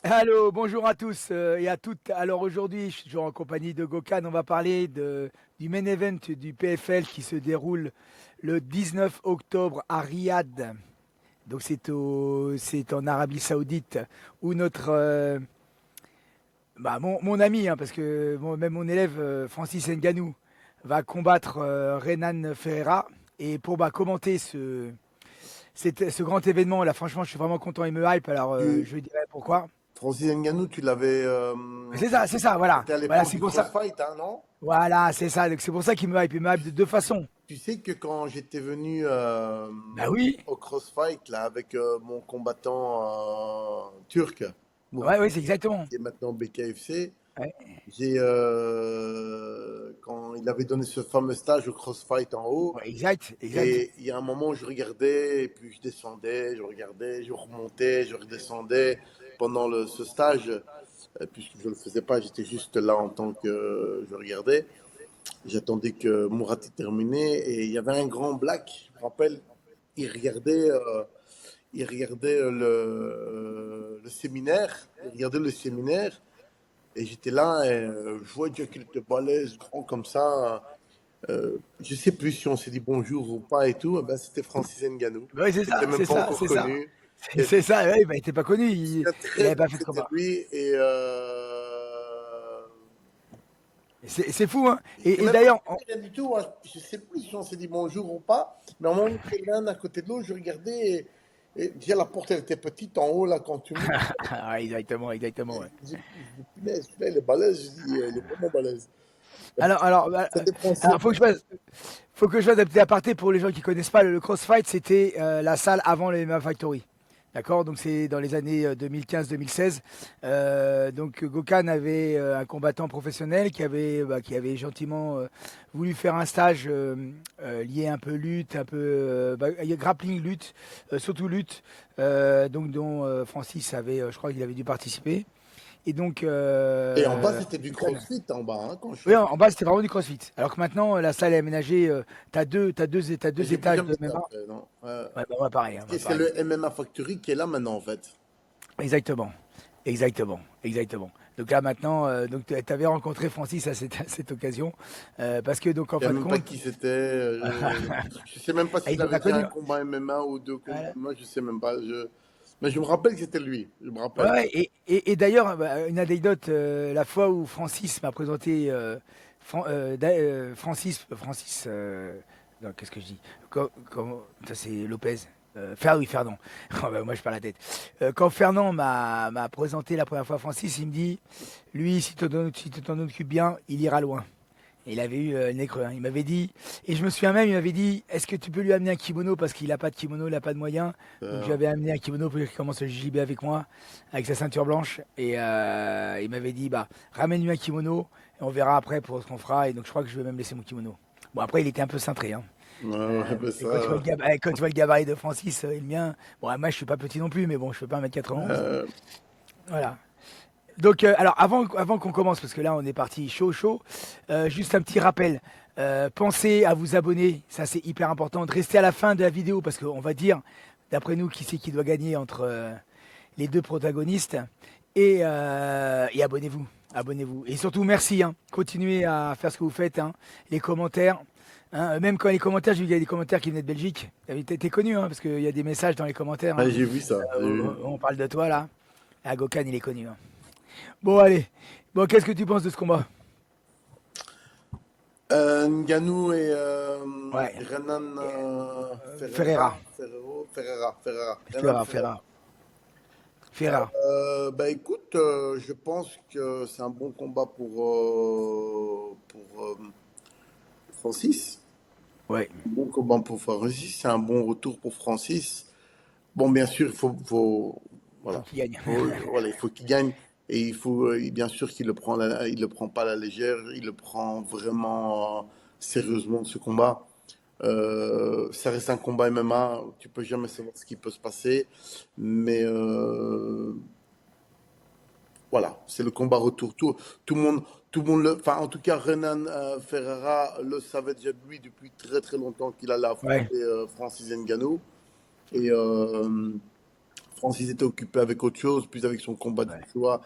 Allô, bonjour à tous et à toutes. Alors aujourd'hui, je suis toujours en compagnie de Gokhan. On va parler du main event du PFL qui se déroule le 19 octobre à Riyad. Donc c'est en Arabie Saoudite où mon ami, hein, parce que même mon élève Francis Ngannou va combattre Renan Ferreira. Et pour commenter ce grand événement, là franchement, je suis vraiment content, il me hype. Alors Tu, je dirais pourquoi. Francis Ngannou, tu l'avais. C'est ça, voilà. C'était à Voilà, l'époque c'est du pour ça. crossfight, hein, non? Voilà, c'est ça. Donc c'est pour ça qu'il me hype. Il me hype de deux façons. Tu sais que quand j'étais venu Bah oui. au crossfight, là, avec mon combattant turc, Ouais, Mourad, ouais, c'est exactement. qui est maintenant BKFC, Ouais, quand il avait donné ce fameux stage au crossfight en haut, ouais, exact, exact. et il y a un moment où je regardais, et puis je descendais, je regardais, je remontais, je redescendais pendant ce stage. Puisque je ne le faisais pas, j'étais juste là en tant que je regardais. J'attendais que Mourad ait terminé et il y avait un grand black, je me rappelle, il regardait le séminaire, il regardait le séminaire et j'étais là et je vois dire qu'il était balèze, grand comme ça. Je sais plus si on s'est dit bonjour ou pas et tout. Eh ben, c'était Francis Ngannou. Ouais, c'est Je l'ai ça, même c'est pas ça, encore c'est ça. connu. C'est Et c'est ça. Ouais, bah, il était pas connu. je Il très avait bien pas que fait de c'était combat. lui C'est fou, hein. j'ai Et même pas d'ailleurs, dit rien du tout, hein. Je sais plus si on s'est dit bonjour ou pas, mais à un moment, on était l'un à côté de l'autre, je regardais et déjà la porte elle était petite en haut là quand tu montes. ouais, exactement, exactement. Et Ouais. je dis, punaise, celui-là, il est balèze, je dis, il est vraiment balèze. Alors, C'était Francis. faut que je fasse un petit aparté pour les gens qui connaissent pas. Le CrossFight, c'était la salle avant le MMA Factory. D'accord. Donc c'est dans les années 2015-2016. Donc Gokhan avait un combattant professionnel qui avait gentiment voulu faire un stage lié un peu lutte, un peu grappling lutte, surtout lutte. Donc dont Francis avait, je crois qu'il avait dû participer. Et donc Et en bas, c'était du Gokhan. crossfit en bas, hein, quand je suis Oui, arrivé. en bas, c'était vraiment du CrossFit. Alors que maintenant, la salle est aménagée. T'as Mais deux j'ai plus étages jamais de été MMA. après, non. Ouais, bah, moi, pareil, hein, moi, C'est pareil. le MMA Factory qui est là maintenant, en fait. Exactement. Exactement. Exactement. Donc là, maintenant, donc tu avais rencontré Francis à à cette occasion. Parce que, donc, en Je ne fin savais de même pas compte, qui c'était. Je sais même pas il s'il était avait pas déjà un connu. combat MMA ou deux combats Voilà. MMA, je sais même pas. Mais je me rappelle que c'était lui. Je me Ouais, rappelle. ouais, et d'ailleurs, une anecdote, la fois où Francis m'a présenté Francis, non, qu'est-ce que je dis? Ça c'est Lopez. Oui, Fernand. Oh, bah, moi je perds la tête. Quand Fernand m'a présenté la première fois Francis, il me dit, lui, si tu t'en occupes bien, il ira loin. Et il avait eu le nez creux, hein. Il m'avait dit, et je me souviens même, il m'avait dit, est-ce que tu peux lui amener un kimono parce qu'il n'a pas de kimono, il n'a pas de moyens. Donc je lui Euh, avais amené un kimono pour qu'il commence le JB avec moi, avec sa ceinture blanche. Et il m'avait dit, bah, ramène-lui un kimono et on verra après pour ce qu'on fera. Et donc je crois que je vais même laisser mon kimono. Bon, après, il était un peu cintré, hein. ouais, ben Et quand tu vois ça. quand tu vois le gabarit de Francis et le mien, bon, moi je suis pas petit non plus, mais bon, je fais pas 1m91. euh, Voilà. Donc, alors avant qu'on commence, parce que là on est parti chaud, chaud, juste un petit rappel. Pensez à vous abonner, ça c'est hyper important, de rester à la fin de la vidéo, parce qu'on va dire, d'après nous, qui c'est qui doit gagner entre les deux protagonistes. Et abonnez-vous, abonnez-vous. Et surtout, merci, hein. Continuez à faire ce que vous faites, hein. Les commentaires. Hein. Même quand les commentaires, j'ai vu qu'il y a des commentaires qui venaient de Belgique. T'es connu, hein, parce qu'il y a des messages dans les commentaires, ouais, hein. j'ai vu ça. J'ai vu. On parle de toi là. Ah, Gokhan, il est connu, hein. Bon, allez. Bon, qu'est-ce que tu penses de ce combat? Ngannou et Ouais. Renan Ferreira. Ferreira. Renan Ferreira, Ferreira. Ferreira. Ferreira. Bah écoute, je pense que c'est un bon combat pour Francis. Ouais. Un bon combat pour Francis, c'est un bon retour pour Francis. Bon, bien sûr, Faut voilà, qu'il gagne. voilà, il faut qu'il gagne et il faut bien sûr qu'il il le prend pas à la légère, il le prend vraiment sérieusement ce combat. Ça reste un combat MMA, tu peux jamais savoir ce qui peut se passer, mais voilà, c'est le combat retour. Tout le monde, enfin en tout cas Renan Ferreira le savait déjà de lui depuis très très longtemps qu'il allait Ouais. affronter Francis Ngannou. Et Francis était occupé avec autre chose, plus avec son combat du Ouais, choix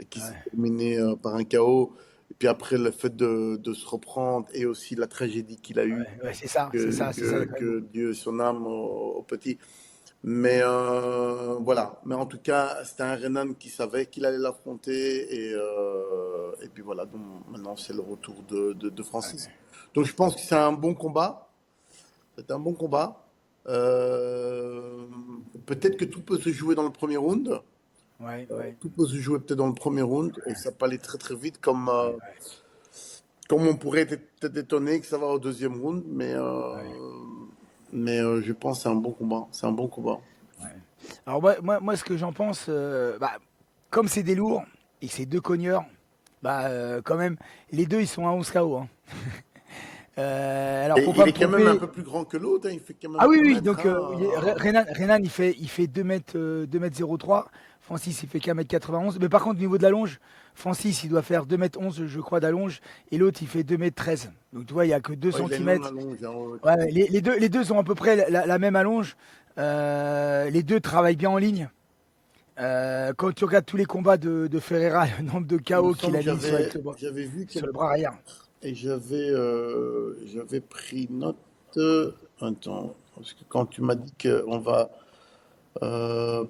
qui s'est ouais, terminé par un chaos. Et puis après, le fait de se reprendre et aussi la tragédie qu'il a eue, ouais, ouais, c'est ça, d'accord avec vous. que Dieu ait son âme au petit. Mais voilà. Mais en tout cas, c'était un Renan qui savait qu'il allait l'affronter. Et puis voilà. Donc maintenant, c'est le retour de Francis. Donc je pense que c'est un bon combat. C'est un bon combat. Euh, Peut-être que tout peut se jouer dans le premier round. Ouais, ouais, Tout peut se jouer peut-être dans le premier round et ça peut aller très très vite ouais, ouais, comme on pourrait être peut-être étonné que ça va au deuxième round. ouais, Mais je pense que c'est un bon combat. C'est un bon combat. ouais. Alors moi, ce que j'en pense, bah, comme c'est des lourds et que c'est deux cogneurs, bah quand même, les deux ils sont à 11 KO, hein. Alors Et faut il pas me est quand même un tromper. peu plus grand que l'autre, hein. Il fait quand Ah même oui, 2 oui, mètres, donc hein. Renan, il fait 2 mètres 03. Francis, il fait qu'un mètre 91. Mais par contre, au niveau de la longe, Francis, il doit faire 2 mètres 11, je crois, d'allonge. Et l'autre, il fait 2 mètres 13. Donc tu vois, il n'y a que 2 Ouais, il a une longue centimètres. allonge, hein, ouais, Ouais, tout à ouais, fait. les deux ont à peu près la même allonge. Les deux travaillent bien en ligne. Quand tu regardes tous les combats de Ferreira, le nombre de Il me KO qu'il semble a que mis j'avais vu sur le quelque bras arrière. et j'avais pris note. Attends, parce que quand tu m'as dit qu'on va, euh,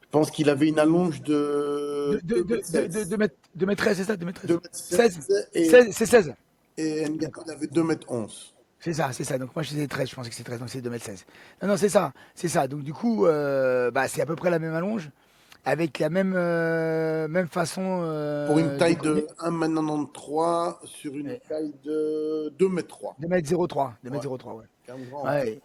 je pense qu'il avait une allonge de 2 mètres 16. 2 mètres 13, c'est ça? 2 mètres 13. 16? 2 mètres 16 C'est 16. et Ngannou, il D'accord. avait 2 mètres 11. C'est ça. Donc moi je disais 13, je pensais que c'était 13, donc c'est 2 mètres 16. Non, non, c'est ça, c'est ça. Donc du coup, bah, c'est à peu près la même allonge, avec la même façon Pour une de taille cogner. de 1,93 m sur une Ouais, taille de 2,3 m. 2 mètres 03, Ouais, 2 mètres 03, ouais. quand même grand, hein. Ouais,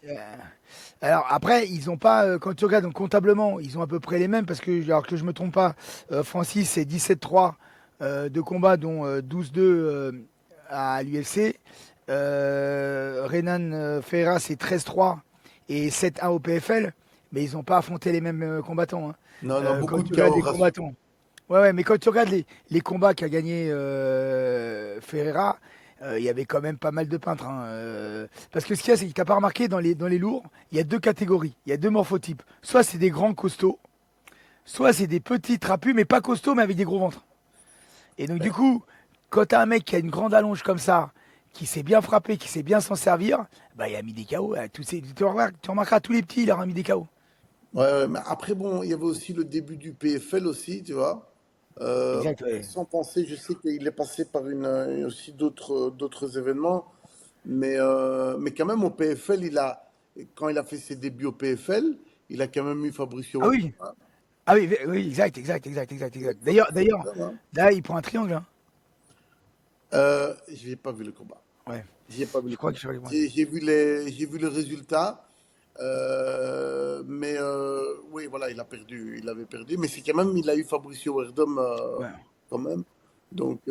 alors après, ils ont pas, quand tu regardes donc, comptablement, ils ont à peu près les mêmes, parce que, alors que je me trompe pas, Francis c'est 17-3 de combat, dont 12-2 à l'UFC. Renan Ferreira c'est 13-3 et 7-1 au PFL, mais ils n'ont pas affronté les mêmes combattants, hein. Non, non, Quand beaucoup de tu regardes KO les ratio. combattants, ouais, ouais, mais quand tu regardes les combats qu'a gagné Ferreira, il y avait quand même pas mal de peintres, hein. Parce que ce qu'il y a, c'est que t'as pas remarqué dans les lourds, il y a deux catégories, il y a deux morphotypes. Soit c'est des grands costauds, soit c'est des petits trapus, mais pas costauds, mais avec des gros ventres. Et donc du coup, quand t'as un mec qui a une grande allonge comme ça, qui sait bien frapper, qui sait bien s'en servir, bah il a mis des KO. Tu remarqueras tous les petits, il leur a mis des KO. Ouais, ouais, mais après, bon, il y avait aussi le début du PFL aussi, tu vois. Exact, ouais. Sans penser, je sais qu'il est passé par aussi d'autres événements, mais quand même au PFL, quand il a fait ses débuts au PFL, il a quand même eu Fabricio Ah Werdum, oui, hein. ah oui, oui, exact, exact, exact, exact, Avec exact. D'ailleurs, Fabricio d'ailleurs, Werdum, hein. là, il prend un triangle, hein. Je n'ai pas vu le combat. Ouais. J'ai pas vu le Je crois combat. que je vais répondre. J'ai vu le résultat, mais oui, voilà, il avait perdu, mais c'est quand même, il a eu Fabricio Werdum Ouais. quand même. Donc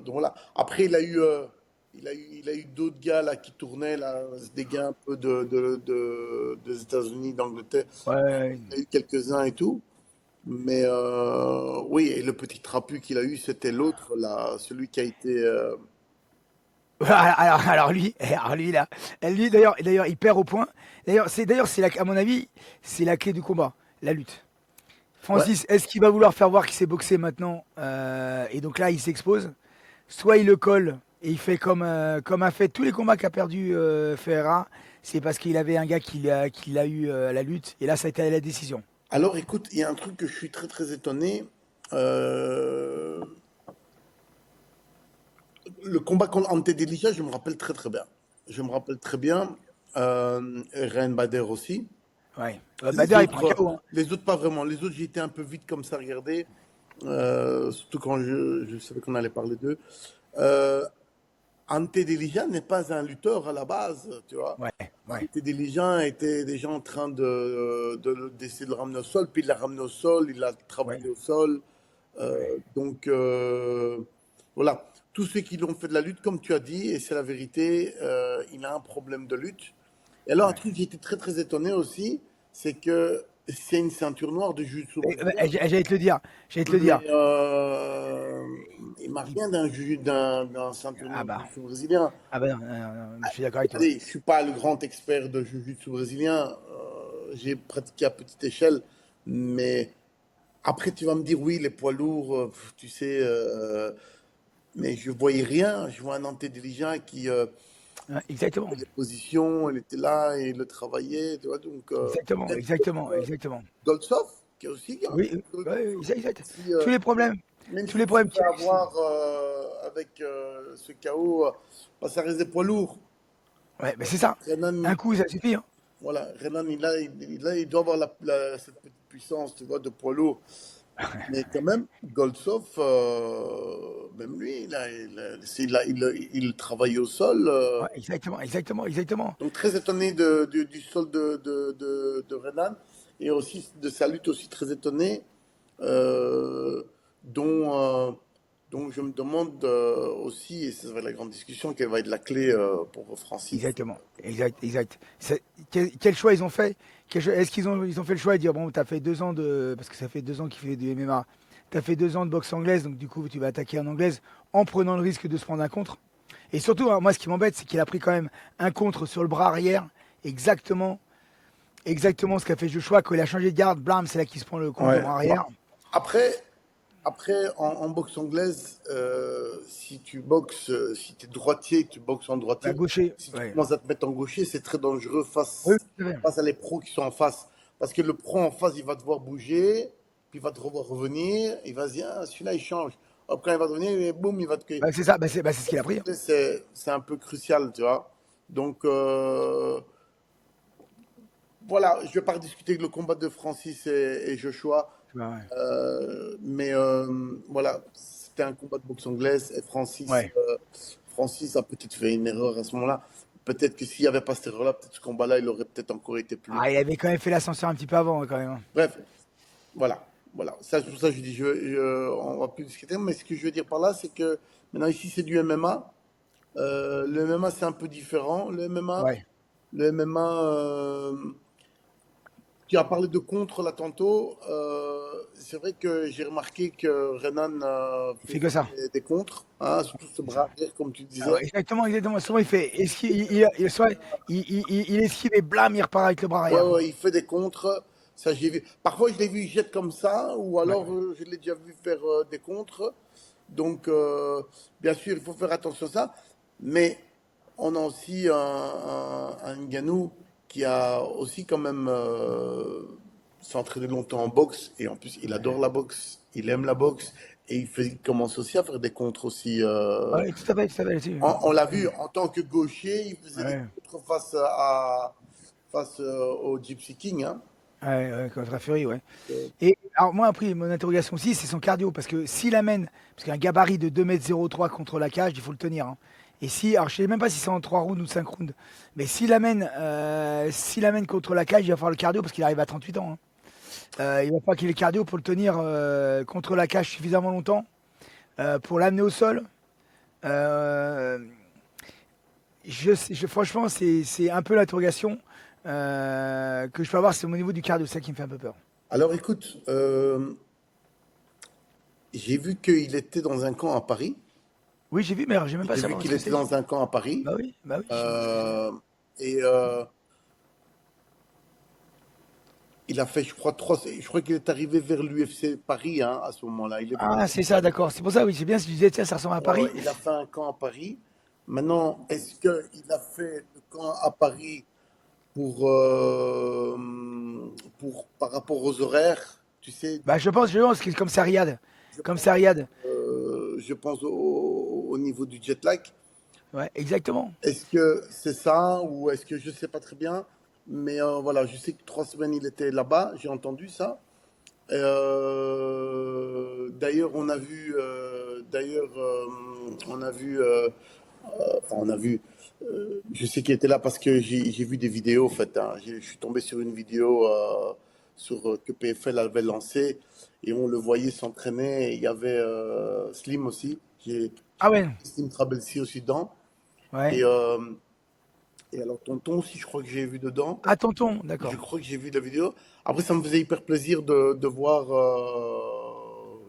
voilà. Après, il a eu d'autres gars là qui tournaient là, des gars un peu des États-Unis, d'Angleterre. Ouais, ouais. Il y a eu quelques-uns et tout. Mais oui, et le petit trapu qu'il a eu, c'était l'autre là, celui qui a été. Alors lui là, lui d'ailleurs, il perd au point. À mon avis, c'est la clé du combat, la lutte. Ouais. Francis, est-ce qu'il va vouloir faire voir qu'il sait boxer maintenant, et donc là, il s'expose. Soit il le colle et il fait comme a fait tous les combats qu'a perdu Ferreira. C'est parce qu'il avait un gars qui l'a eu à la lutte. Et là, ça a été la décision. Alors, écoute, il y a un truc que je suis très très étonné. Euh, le combat contre Ante Delija, je me rappelle très très bien. Je me rappelle très bien. Ryan Bader aussi. Ouais. Les Bader, il prend un autres, KO, hein. les autres pas vraiment. Les autres, j'ai été un peu vite comme ça à regarder. Surtout quand je savais qu'on allait parler d'eux. Euh, Ante Delija n'est pas un lutteur à la base, tu vois. Ouais, ouais, Ante Delija était déjà en train d'essayer de le ramener au sol, puis il l'a ramené au sol, il a ouais, travaillé au sol. ouais, Donc voilà, tous ceux qui l'ont fait de la lutte, comme tu as dit, et c'est la vérité, il a un problème de lutte. Et alors, un ouais. truc qui était très très étonné aussi, c'est que c'est une ceinture noire de jiu-jitsu brésilien, J'allais te le dire. J'allais te le dire. mais il m'a Il- rien d'un ceinture Ah noire de bah, jiu-jitsu brésilien. ah bah non, non, non, non, je suis d'accord avec toi. Allez, je suis pas le grand expert de jiu-jitsu brésilien, j'ai pratiqué à petite échelle. Mais après, tu vas me dire, oui, les poids lourds, tu sais, mais je voyais rien. Je vois un antédiligent qui Ouais, exactement. fait des positions, il était là et il le travaillait, tu vois. Donc, Exactement, même exactement, exactement. Goldsoff, qui est aussi, qui a un Oui, ouais, exact, exact. si, Tous les problèmes, même tous les s'il se problèmes fait qu'il y a eu, avoir avec ce chaos, bah, ça reste des poids lourds. ouais, ben c'est ça. Renan, Un coup, ça suffit, hein. voilà, Renan, il doit avoir cette petite puissance, tu vois, de poids lourd. Mais quand même, Goldsoff, même lui, il travaille au sol. Ouais, exactement, exactement, exactement. Donc très étonné du sol de Renan et aussi de sa lutte aussi très étonné, euh, dont, euh, dont je me demande aussi, et c'est vrai la grande discussion, quelle va être la clé pour Francis. Exactement, exact, exact. Quel choix ils ont fait? Est-ce qu'ils ont fait le choix de dire, bon, t'as fait 2 ans de... Parce que ça fait 2 ans qu'il fait du MMA. T'as fait 2 ans de boxe anglaise, donc du coup, tu vas attaquer en anglaise en prenant le risque de se prendre un contre. Et surtout, hein, moi, ce qui m'embête, c'est qu'il a pris quand même un contre sur le bras arrière, exactement, exactement ce qu'a fait Joshua, quand il a changé de garde, blam, c'est là qu'il se prend le contre au Ouais. bras Bon. arrière. Après, après en boxe anglaise, si tu boxes, si tu es droitier, tu boxes en Bah, droitier, gaucher, si tu ouais. commences à te mettre en gaucher, c'est très dangereux Oui, face, tout à fait. face à les pros qui sont en face. Parce que le pro en face, il va devoir bouger, puis il va te revoir revenir, il va se dire, ah, celui-là, il change. Hop, quand il va revenir, et boum, il va te... Bah, c'est ça, bah, c'est ce qu'il a pris, hein. C'est un peu crucial, tu vois. Donc, voilà, je ne vais pas rediscuter le combat de Francis et Joshua. Bah, ouais. Mais voilà, c'était un combat de boxe anglaise et Ouais. Francis a peut-être fait une erreur à ce moment-là. Peut-être que s'il n'y avait pas cette erreur-là, peut-être ce combat-là, il aurait peut-être encore été plus. Ah, il avait quand même fait l'ascenseur un petit peu avant, hein, quand même, hein. Bref, voilà. Voilà. Ça, c'est pour ça que je dis, on va plus discuter. Mais ce que je veux dire par là, c'est que maintenant ici, c'est du MMA. Le MMA, c'est un peu différent. Ouais. Le MMA, tu as parlé de contre là tantôt. C'est vrai que j'ai remarqué que Renan Il fait que faisait ça. des contres, hein, surtout ce C'est ça. bras arrière, comme tu Ah ouais, disais. exactement, exactement. Souvent, il fait esquive, soit il esquive et blam, il repart avec le bras Ouais, arrière. ouais, il fait des contres. Ça, j'ai vu. Parfois, je l'ai vu jette comme ça, ou Ouais. alors je l'ai déjà vu faire des contres. Donc, bien sûr, il faut faire attention à ça. Mais on a aussi un Ngannou qui a aussi quand même s'entraîné longtemps en boxe. Et en plus, il adore la boxe. Il aime la boxe. Et il commence aussi à faire des contres aussi. Ouais, tout à fait là-dessus. On l'a vu en tant que gaucher, il faisait des Ouais, contres face au Gypsy King, hein. ouais, ouais, contre Fury, ouais. Euh, Et alors, moi, après, mon interrogation aussi, c'est son cardio. Parce que s'il amène, parce qu'un gabarit de 2,03 m contre la cage, il faut le tenir, hein. Et si, alors je sais même pas si c'est en 3 rounds ou 5 rounds, mais s'il amène contre la cage, il va falloir le cardio parce qu'il arrive à 38 ans, hein. Il va falloir qu'il ait le cardio pour le tenir contre la cage suffisamment longtemps, pour l'amener au sol. Euh, franchement, c'est un peu l'interrogation que je peux avoir, c'est au niveau du cardio, c'est ça qui me fait un peu peur. Alors écoute, j'ai vu qu'il était dans un camp à Paris. Oui, j'ai vu, mais alors, j'ai même pas J'ai vu savoir ce qu'il que était c'est. dans un camp à Paris. Bah oui. Euh, et il a fait, je crois, je crois qu'il est arrivé vers l'UFC Paris, hein, à ce moment-là. Ah, c'est ça, d'accord. C'est pour ça, oui, c'est bien si tu disais, tiens, ça ressemble à Ouais, ouais, Paris. il a fait un camp à Paris. Maintenant, est-ce qu'il a fait le camp à Paris pour, par rapport aux horaires, tu sais, Bah, je pense que comme c'est à Riyad. je Comme pense, c'est à Riyad. je pense au niveau du jet lag. Ouais, exactement. Est-ce que c'est ça ou est-ce que je sais pas très bien, mais voilà, je sais que 3 semaines il était là-bas, j'ai entendu ça. D'ailleurs, on a vu, enfin, on a vu. Je sais qu'il était là parce que j'ai vu des vidéos, en fait, hein. Je suis tombé sur une vidéo que PFL avait lancée et on le voyait s'entraîner. Il y avait Slim aussi. J'ai Ah ouais, Slim Trabelsi aussi dedans. ouais. Et, alors Tonton aussi, je crois que j'ai vu dedans. Ah, tonton, Je d'accord. crois que j'ai vu la vidéo. Après, ça me faisait hyper plaisir de voir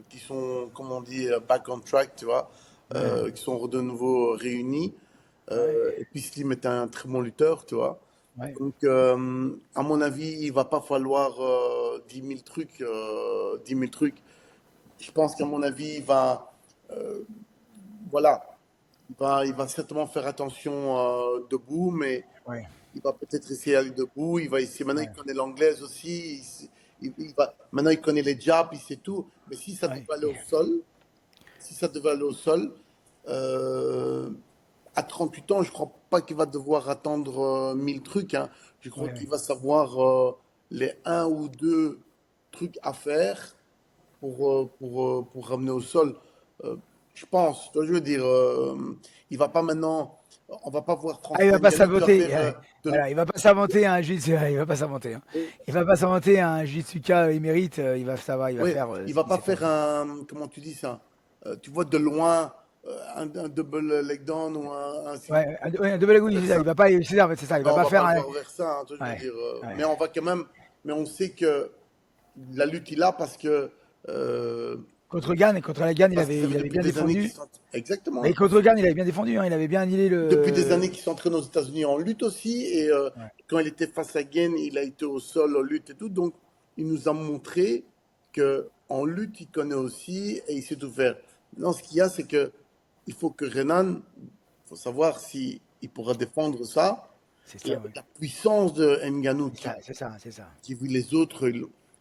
qu'ils sont, comme on dit, back on track, tu vois, Ouais, qu'ils sont de nouveau réunis. ouais. Et puis Slim est un très bon lutteur, tu vois. Ouais, Donc, à mon avis, il va pas falloir 10 000 trucs. 10 000 trucs. Je pense qu'à mon avis, voilà, il va certainement faire attention debout, mais ouais, il va peut-être essayer d'aller debout. Il va essayer. Maintenant, il ouais, connaît l'anglaise aussi. Maintenant, il connaît les jabs, il sait tout. Mais si ça devait ouais, aller au sol, si ça devait aller au sol, euh, à 38 ans, je crois pas qu'il va devoir attendre 1000 trucs, hein. Je crois ouais, qu'il ouais. va savoir les un ou deux trucs à faire pour ramener au sol. Euh, je pense, tu vois, je veux dire, il va pas maintenant, on va pas voir Ah, il Francis va pas Ngannou qui va s'inventer. faire Voilà, il va pas s'inventer un jiu il va pas s'inventer. Hein. Il va pas s'inventer un Jitsuka émérite. Il va savoir, il va oui, faire il ce va qu'il pas sait faire. faire un, comment tu dis ça? Tu vois de loin un double leg down ou un Ouais, ouais, un double leg, oui, faire c'est ça. ça. Il va pas, c'est ça. Il va Non, on pas va pas faire le un. voir vers ça, hein, tu vois, je veux Ouais, dire. ouais. Mais on va quand même, mais on sait que la lutte il a Contre Gann, contre la Gann, parce que ça fait il avait depuis bien des années qu'ils défendu. sont exactement. Mais contre Gann, il avait bien défendu. Hein. Il avait bien annihilé Depuis des le. années qu'il s'entraîne aux États-Unis en lutte aussi, et Ouais, quand il était face à Gain, il a été au sol en lutte et tout, donc il nous a montré que en lutte, il connaît aussi et il sait tout faire. Non, ce qu'il y a, c'est que il faut que Renan, il faut savoir si il pourra défendre ça, c'est et ça. Ouais. avec la puissance de Ngannou, C'est ça, c'est ça, c'est ça. j'ai vu les autres,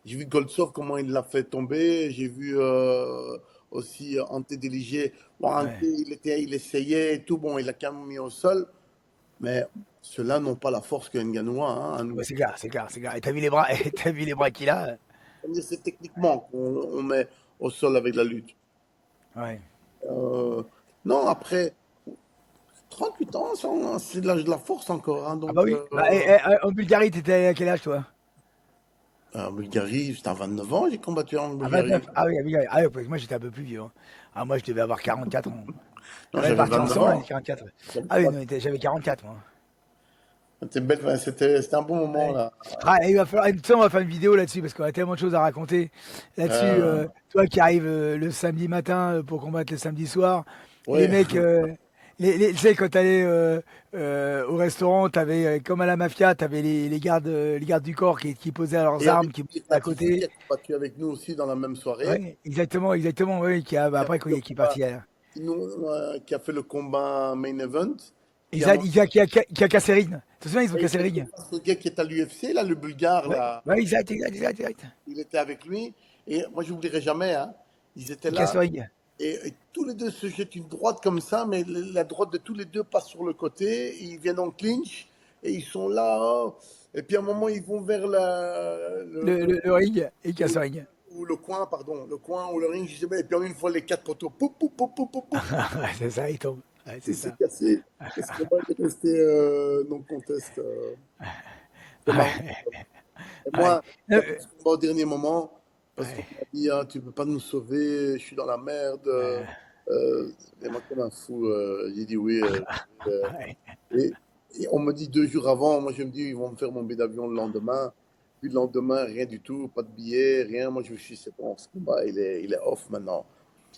j'ai vu Goltsov comment il l'a fait tomber, j'ai vu aussi Ante Deligé. Bon, Ante, Ouais. il essayait et tout, bon, il a quand même mis au sol, mais ceux-là n'ont pas la force que Ngannou a, hein, à Ouais, nous. c'est clair, c'est clair, c'est clair. Et t'as vu les bras, et t'as vu les bras qu'il a. C'est techniquement qu'on on met au sol avec la lutte. Ouais. Euh, non, après 38 ans, c'est de l'âge de la force encore, hein, Ah donc bah oui. Bah, en Bulgarie, t'étais à quel âge toi? en Bulgarie, j'étais à 29 ans, j'ai combattu en À Bulgarie. 29. Ah oui, à Bulgarie. Ah oui, parce que moi j'étais un peu plus vieux. Hein. Ah moi je devais avoir 44 ans. Non, On avait j'avais parti 29 ensemble, hein, ans. 44. J'avais Ah oui, pas- non, j'avais 44 moi. C'était un bon moment Ouais. là. Ah, et il va falloir, tu sais, on va faire une vidéo là-dessus parce qu'on a tellement de choses à raconter là-dessus. Euh, Toi qui arrives le samedi matin pour combattre le samedi soir, et les ouais, mecs, tu sais, quand t'allais au restaurant, t'avais, comme à la mafia, t'avais les gardes du corps qui posaient leurs et armes, avec qui posaient à Natif qui côté. a combattu avec nous aussi dans la même soirée, Ouais, exactement, exactement, oui, bah, qui a après, fait le qui est combat, parti. qui a fait le combat main event, qui a Exact, mangé. qui a cassé le ring. Tu te souviens, ils ont Et cassé il le était ring. face au gars qui est à l'UFC, là, le Bulgare, Ouais, là. ouais, exact, exact, exact, exact. Il était avec lui. Et moi, je n'oublierai jamais, hein. Ils étaient Il casse le là. ring. Et tous les deux se jettent une droite comme ça, mais la droite de tous les deux passe sur le côté. Ils viennent en clinch. Et ils sont là, oh. Et puis à un moment, ils vont vers Le ring, et il casse ou, le ring. ou le coin, pardon. Le coin ou le ring, je sais pas. Et puis en une fois, les quatre poteaux, poup, poup, poup, poup, poup, poup, C'est ça, il tombe. Ouais, il c'est s'est ça. cassé. Et ce combat est resté non contest. C'est marrant. Ouais, Et ouais. moi, j'attends ce combat au dernier moment parce qu'on Ouais, m'a dit, ah, tu peux pas nous sauver, je suis dans la merde. Et moi, comme un fou, j'ai dit oui. ouais. Et, et on me dit 2 jours avant, moi je me dis, ils vont me faire mon billet d'avion le lendemain. Puis le lendemain, rien du tout, pas de billet, rien. Moi je me suis dit, c'est bon, ce combat, il est off maintenant.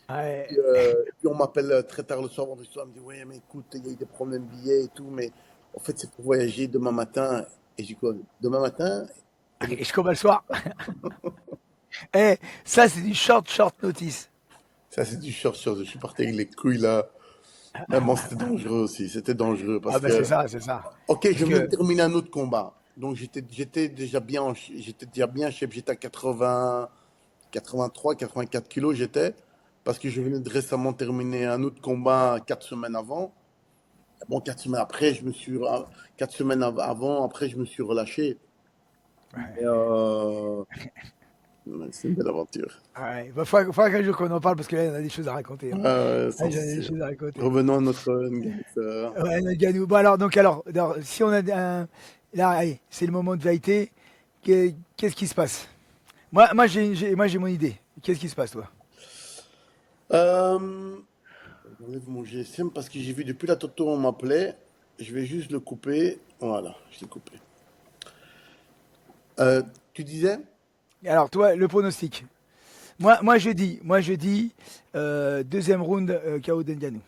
Ouais. Et puis on m'appelle très tard le soir, vendredi soir, on me dit, ouais, mais écoute, il y a eu des problèmes de billets et tout, mais en fait, c'est pour voyager demain matin. Et j'ai dit quoi, demain matin? Et le Et je combats le soir. Eh, ça, c'est du short, short notice. Ça, c'est du short. Je suis parti avec les couilles là. Mais bon, c'était dangereux aussi. C'était dangereux Ah, parce bah, c'est que, ça, c'est ça. ok, Parce je venais de que, terminer un autre combat. Donc, j'étais déjà bien chef. J'étais à 80, 83, 84 kilos, j'étais. Parce que je venais de récemment terminer un autre combat 4 semaines avant. Bon, 4 semaines après, 4 semaines avant, après, je me suis relâché. Mais, c'est une belle aventure. ouais, bah, faudra qu'un jour qu'on en parle parce que là, on a des choses à raconter. Hein. Sans Là, j'en ai des souci. choses à raconter. Revenons à notre Ngannou. Ouais, notre Ganou. Bon, alors, si on a un. Là, allez, c'est le moment de vérité. Qu'est-ce qui se passe? Moi, j'ai mon idée. Qu'est-ce qui se passe, toi? Euh, J'enlève mon GSM parce que j'ai vu depuis la Toto, on m'appelait. Je vais juste le couper. Voilà, je l'ai coupé. Tu disais? Alors, toi, le pronostic. Moi, je dis, deuxième round KO de Ngannou.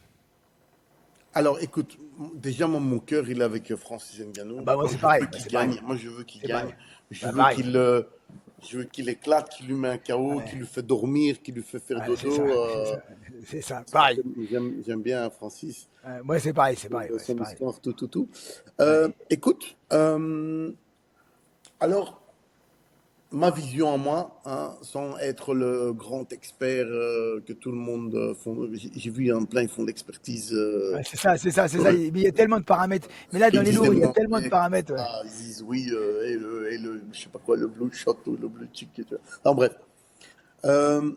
Alors, écoute, déjà, mon cœur, il est avec Francis Ngannou. Bah moi Moi, c'est je veux pareil, moi qu'il c'est pareil, gagne. Moi, je veux qu'il c'est pareil. gagne. Je Bah veux pareil. qu'il éclate, qu'il lui met un KO, qu'il Ouais, lui fait dormir, qu'il lui fait faire ouais, c'est ça, dodo. c'est ça, c'est ça. Pareil. J'aime bien Francis. Moi c'est pareil, ouais, c'est Son pareil. histoire, tout, tout, tout. Ouais. Écoute, alors, ma vision à moi, hein, sans être le grand expert que tout le monde font. J'ai vu en plein, ils font de l'expertise. Ouais, c'est ça, c'est ça, c'est ça. Mais il y a tellement de paramètres. Mais là, Ils dans les disent des lourds, il y a mots tellement de anglais comme paramètres. Ouais. ça, ils disent oui, je sais pas quoi, le blue shot ou le blue chick. Et tout. En bref. Euh,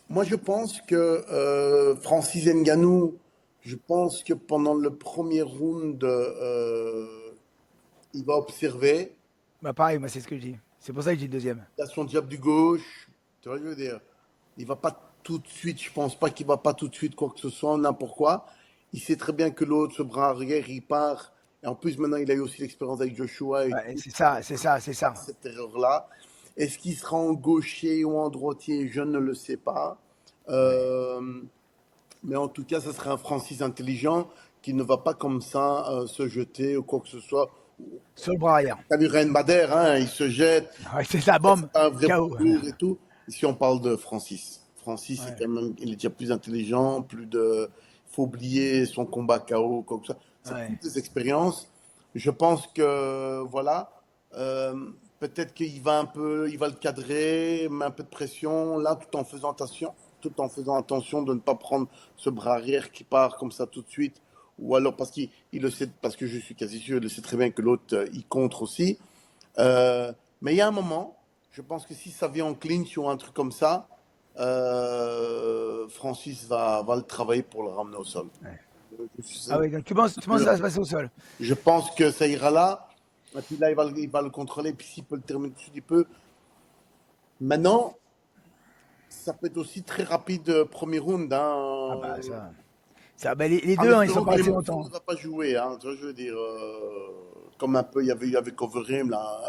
Moi, je pense que Francis Ngannou, je pense que pendant le premier round, il va observer. Bah pareil, moi c'est ce que je dis. C'est pour ça que j'ai le deuxième. Il a son jab du gauche. Tu vois ce que je veux dire? Il va pas tout de suite, je pense pas qu'il va pas tout de suite quoi que ce soit, n'importe quoi. Il sait très bien que l'autre, ce bras arrière, il part. Et en plus, maintenant, il a eu aussi l'expérience avec Joshua et Ouais, tout. c'est ça, c'est ça, c'est ça. Cette erreur-là. Est-ce qu'il sera en gaucher ou en droitier? Je ne le sais pas. Ouais. Euh, mais en tout cas, ça sera un Francis intelligent qui ne va pas comme ça se jeter ou quoi que ce soit. Sur le bras arrière. T'as vu Ryan Bader, hein, il se jette, Ouais, c'est ça, c'est bombe. pas un vrai KO. parcours et tout. Ici, on parle de Francis. Francis, Ouais, il est déjà plus intelligent, plus de. Il faut oublier son combat KO, quoi que ça. Ça ouais. toutes les expériences. Je pense que, voilà, euh, peut-être qu'il va un peu, il va le cadrer, met un peu de pression, là, tout en faisant attention de ne pas prendre ce bras arrière qui part comme ça tout de suite. Ou alors parce qu'il le sait, parce que je suis quasi sûr, il le sait très bien que l'autre, il contre aussi. Euh, mais il y a un moment, je pense que si ça vient en clinch ou un truc comme ça, Francis va le travailler pour le ramener au sol. Ouais. Je, Ah ouais, donc tu penses que ça va se passer au sol? je pense que ça ira là. Et puis là, il va le contrôler. Puis s'il peut le terminer tout de suite, il peut. Maintenant, ça peut être aussi très rapide, premier round. Ah bah Hein. ça bah, les En deux, hein, ils sont espérant pas que restés l'émotion ne longtemps. va pas jouer. Hein. Tu vois, je veux dire, comme un peu, il y avait Overeem, là.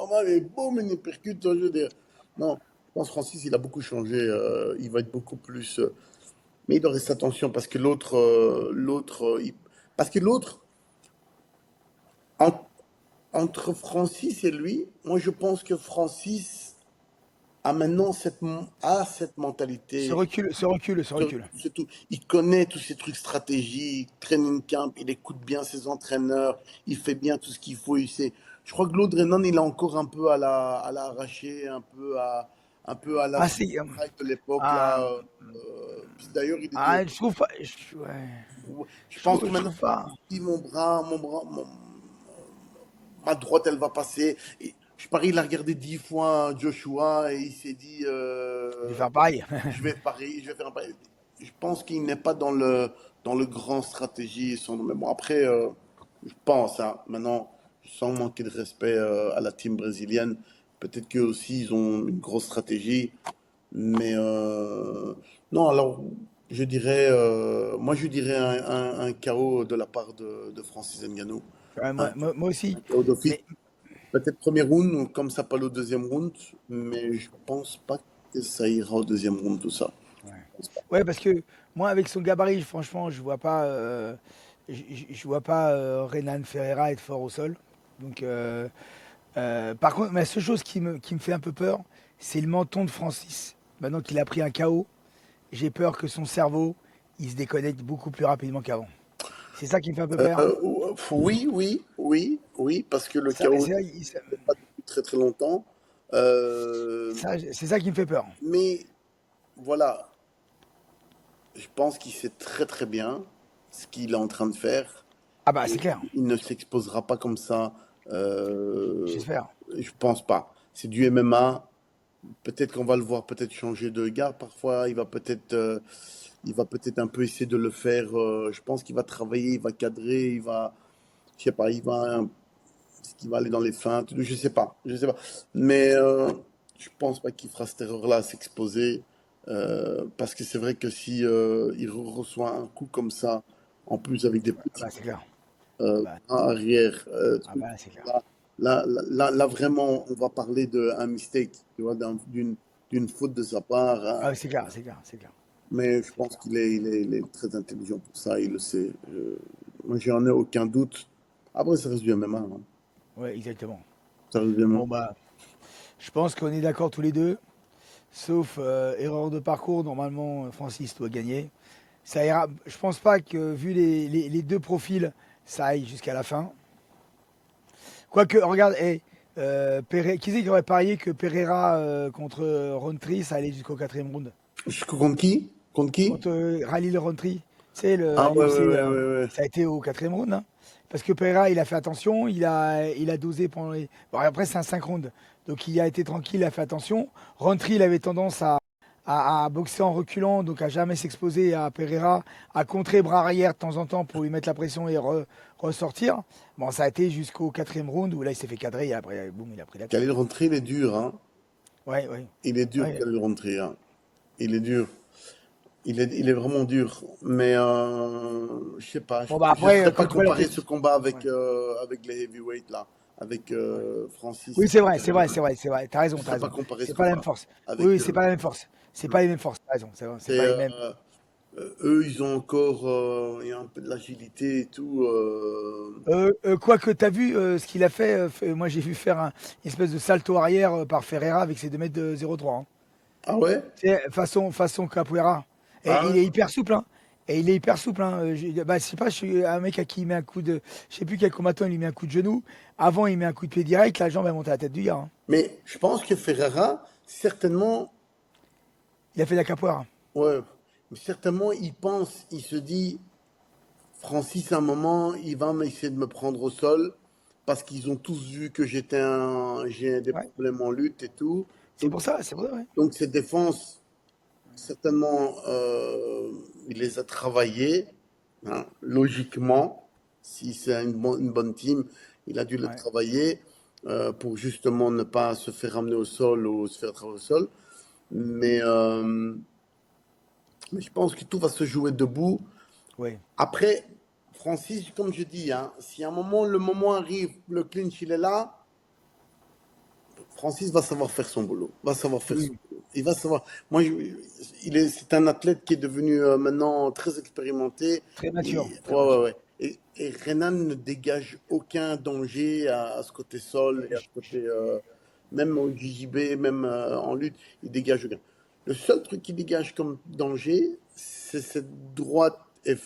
Vraiment, et boum, il percute. Tu vois, je veux dire. Non, je pense que Francis, il a beaucoup changé. Il va être beaucoup plus. Mais il doit rester attention parce que parce que l'autre, en- entre Francis et lui, moi, je pense que Francis a maintenant cette Ce mentalité. recul, ce recul, ce recul. C'est tout. Il connaît tous ces trucs stratégiques, training camp, il écoute bien ses entraîneurs, il fait bien tout ce qu'il faut. Il sait. Je crois que l'autre Renan, il est encore un peu à la arraché, un peu à la Ah si. Strike de l'époque là. Ah, Puis d'ailleurs, il était. je trouve pas. Ouais. Je pense que Je maintenant, trouve pas. il dit ma droite, elle va passer. Et je parie, il a regardé 10 fois Joshua et il s'est dit. Je vais faire pareil. Je vais faire un pari. Je pense qu'il n'est pas dans le grand stratégie. Mais bon, après, je pense, hein, maintenant, sans manquer de respect à la team brésilienne, peut-être qu'eux aussi, ils ont une grosse stratégie. Mais non, alors, moi, je dirais un KO de la part de Francis Ngannou. Ouais, Un, moi aussi. un KO d'office. Mais Peut-être premier round, comme ça, pas le deuxième round, mais je pense pas que ça ira au deuxième round, tout ça. ouais. Ouais, parce que moi, avec son gabarit, franchement, je vois pas Renan Ferreira être fort au sol. Donc, par contre, la seule chose qui me fait un peu peur, c'est le menton de Francis. Maintenant qu'il a pris un KO, j'ai peur que son cerveau, il se déconnecte beaucoup plus rapidement qu'avant. C'est ça qui me fait un peu peur. Oui, parce que le chaos n'est pas depuis très très longtemps. Euh, C'est ça qui me fait peur. mais voilà, je pense qu'il sait très très bien ce qu'il est en train de faire. Ah bah, c'est Et clair. il ne s'exposera pas comme ça. J'espère. Je pense pas. C'est du MMA. Peut-être qu'on va le voir peut-être changer de gars parfois. Il va peut-être un peu essayer de le faire. Je pense qu'il va travailler, il va cadrer, je sais pas, est-ce qu'il va aller dans les feintes? Je sais pas. Mais je pense pas qu'il fera cette erreur-là à s'exposer. Parce que c'est vrai que si il reçoit un coup comme ça, en plus avec des Ah petits bah, c'est clair. Ah euh, bah, bras arrière, ah trucs, bah, c'est clair. là, là, vraiment, on va parler d'un mistake, tu vois, d'une faute de sa part. Hein. Ah, c'est clair, c'est clair, c'est clair. Mais je C'est pense clair. qu'il est très intelligent pour ça, il le sait. Moi, j'en ai aucun doute. Après, ça reste du MMA, hein. Ouais, exactement. Ça reste du MMA. Bon, bah, je pense qu'on est d'accord tous les deux. Sauf erreur de parcours, normalement, Francis doit gagner. Ça ira. Je pense pas que, vu les deux profils, ça aille jusqu'à la fin. Quoique, regarde, qui c'est qui aurait parié que Pereira contre Rountree, ça allait jusqu'au quatrième round? Contre qui? Contre qui? Contre Khalil Rountree, tu sais, à Ah ouais, ouais, l'UFC, ouais, ouais, ouais. ça a été au quatrième round, hein. Parce que Pereira, il a fait attention, il a dosé pendant les. Bon, après, c'est un 5 rounds. Donc, il a été tranquille, il a fait attention. Rountree, il avait tendance à boxer en reculant, donc à jamais s'exposer à Pereira, à contrer bras arrière de temps en temps pour lui mettre la pression et ressortir. Bon, ça a été jusqu'au quatrième round où là, il s'est fait cadrer et après, boum, il a pris la claque, Khalil quoi. Rountree, il est dur, hein. Ouais, ouais. Il est dur, Ouais. Khalil Rountree, hein. Il est dur. Il est vraiment dur. Mais je sais pas. Bon, bah Je après, ne pas quand tu vois la comparer ce technique. combat avec, Ouais, avec les heavyweights, là. Avec ouais. Francis. Oui, c'est vrai, c'est vrai, c'est vrai, c'est vrai. T'as Je raison, ne t'as sais pas raison. comparer ce C'est pas la même combat force. Oui, avec. oui, c'est pas la même force. C'est pas les mêmes forces. T'as raison, c'est vrai, c'est C'est, pas les mêmes. eux, ils ont encore il y a un peu de l'agilité et tout. Quoique, t'as vu ce qu'il a fait, moi, j'ai vu faire une espèce de salto arrière par Ferreira avec ses 2 mètres de 0,3, hein. Ah ouais? C'est façon capoeira. Et Ah il ouais? est hyper souple, hein. Et il est hyper souple, hein. Bah, je sais pas, je suis un mec à qui il met un coup de. Je sais plus quel combattant il lui met un coup de genou. Avant, il met un coup de pied direct, la jambe est montée à la tête du gars, hein. Mais je pense que Ferrara, certainement, Il a fait de la capoeira. ouais, mais certainement, il pense, il se dit, Francis, à un moment, il va essayer de me prendre au sol parce qu'ils ont tous vu que j'ai des Ouais. problèmes en lutte et tout. C'est Donc, pour ça, c'est pour ça, ouais. donc cette défense, certainement, il les a travaillées, hein, logiquement. Si c'est une bonne team, il a dû le Ouais. travailler pour justement ne pas se faire ramener au sol ou se faire travailler au sol. Mais, euh, mais je pense que tout va se jouer debout. Ouais. Après, Francis, comme je dis, hein, si à un moment, le moment arrive, le clinch il est là, Francis va savoir faire son boulot. Va savoir faire son Oui. boulot. Il va savoir. Moi, c'est un athlète qui est devenu maintenant très expérimenté. Très mature, Ouais, très ouais, mature. ouais. Et Renan ne dégage aucun danger à ce côté sol Ouais, et à ce côté, même au JJB, même en lutte, il dégage aucun. Le seul truc qui dégage comme danger, c'est cette droite et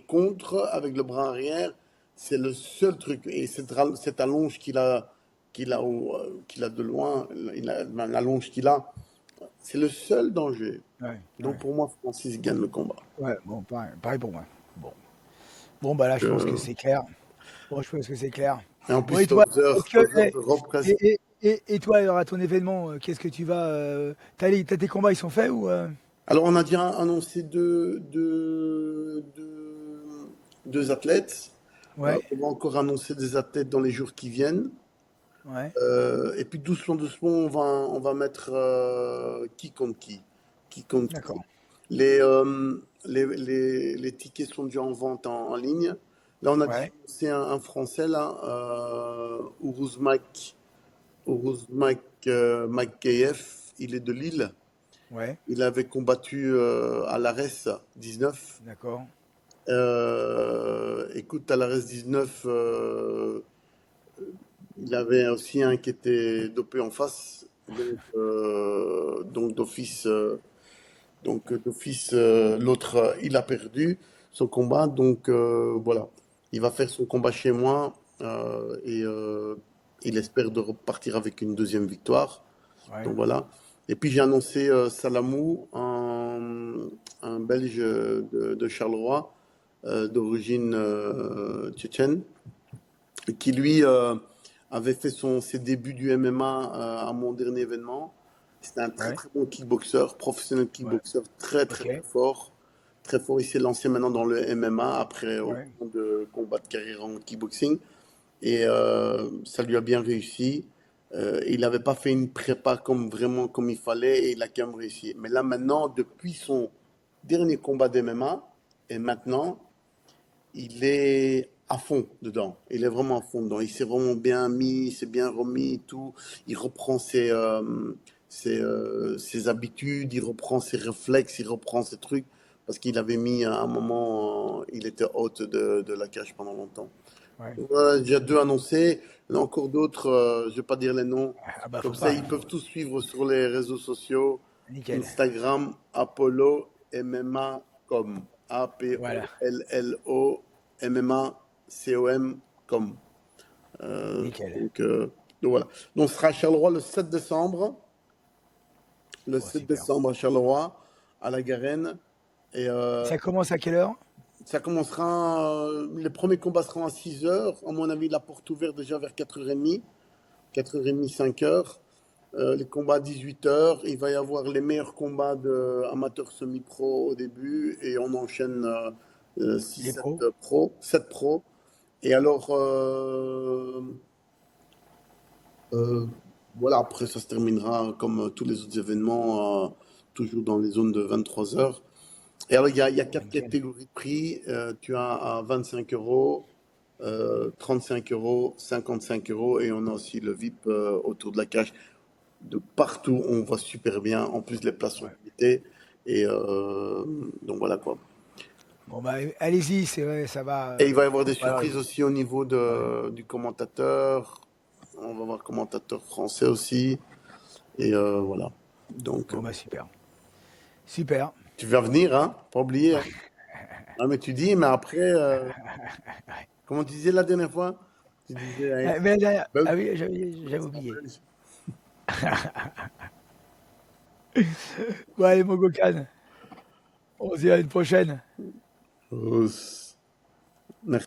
contre avec le bras arrière. C'est le seul truc. Et cette allonge qu'il a de loin, la longe qu'il a, c'est le seul danger. ouais, Donc ouais. pour moi, Francis gagne le combat. Ouais, bon, pareil pour moi. Bon. Bon, bah là, je pense que Euh, c'est clair. Bon, je pense que c'est clair. et en Bon, plus, et c'est toi, aux heures, est-ce que, aux heures d'Europe presque. et toi, alors, à ton événement, qu'est-ce que tu vas, t'as tes combats, ils sont faits ou Alors, on a déjà annoncé deux athlètes. Ouais, On va encore annoncer des athlètes dans les jours qui viennent. ouais, Et puis doucement, doucement, on va mettre qui contre qui. Qui contre qui. d'accord. Les tickets sont déjà en vente en ligne. Là, on a déjà Ouais, annoncé un Français, là, Uruzmak Makheyev. Il est de Lille. ouais, Il avait combattu à l'ARES 19. d'accord. Écoute, à l'ARES 19, il avait aussi un qui était dopé en face. Donc d'office, l'autre, il a perdu son combat. Donc voilà, il va faire son combat chez moi et il espère de repartir avec une deuxième victoire. Ouais, Donc voilà. Et puis j'ai annoncé Salamou, un Belge de Charleroi, d'origine tchétchène, qui lui avait fait ses débuts du MMA à mon dernier événement. C'était un très ouais, très bon kickboxer, professionnel ouais, kickboxer, très très ok, très fort. Très fort, il s'est lancé maintenant dans le MMA après ouais, autant de combats de carrière en kickboxing. Et ça lui a bien réussi. Il n'avait pas fait une prépa comme vraiment comme il fallait et il a quand même réussi. Mais là maintenant, depuis son dernier combat d'MMA, et maintenant, il est à fond dedans. Il est vraiment à fond dedans. Il s'est vraiment bien mis, il s'est bien remis et tout. Il reprend ses habitudes, il reprend ses réflexes, il reprend ses trucs, parce qu'il avait mis à un moment, il était hôte de la cage pendant longtemps. Ouais. Voilà, j'ai deux annoncés, il y en a encore d'autres, je vais pas dire les noms. Ah bah Comme faut ça, pas. ils peuvent tous suivre sur les réseaux sociaux, Nickel. Instagram, Apollo MMA.com. Voilà. Apollo MMA.com. Euh, Nickel. donc, euh, donc voilà. Donc, on sera à Charleroi le 7 décembre. Le Bon, 7 super. décembre à Charleroi, à la Garenne. Et Ça commence à quelle heure? ça commencera. Les premiers combats seront à 6 heures. À mon avis, la porte ouverte déjà vers 4h30. 4h30, 5 heures. Les combats à 18 heures. Il va y avoir les meilleurs combats de amateurs semi-pro au début. Et on enchaîne Les 6-7 pros? pros, 7 pros. Et alors, euh, voilà, après, ça se terminera comme tous les autres événements, toujours dans les zones de 23 heures. Et alors, il y a quatre Nickel. catégories de prix. Tu as à 25 euros, 35 euros, 55 euros, et on a aussi le VIP autour de la cage. De partout, on voit super bien. En plus, les places sont Ouais. limitées. Et donc voilà quoi. Bon bah allez-y, c'est vrai, ça va. Et il va y avoir des Voilà. surprises aussi au niveau Ouais. du commentateur. On va voir commentateur français aussi. Et voilà. Donc, Bon bah super. Super. tu vas venir, hein? Pas oublier, hein? Non, mais tu dis, mais après, comment tu disais la dernière fois? Tu disais, hein, Mais la dernière- Belge, ah oui, j'avais en oublié. Belge. Bon allez mon Gokan, on se dit à une prochaine. Oh, merci.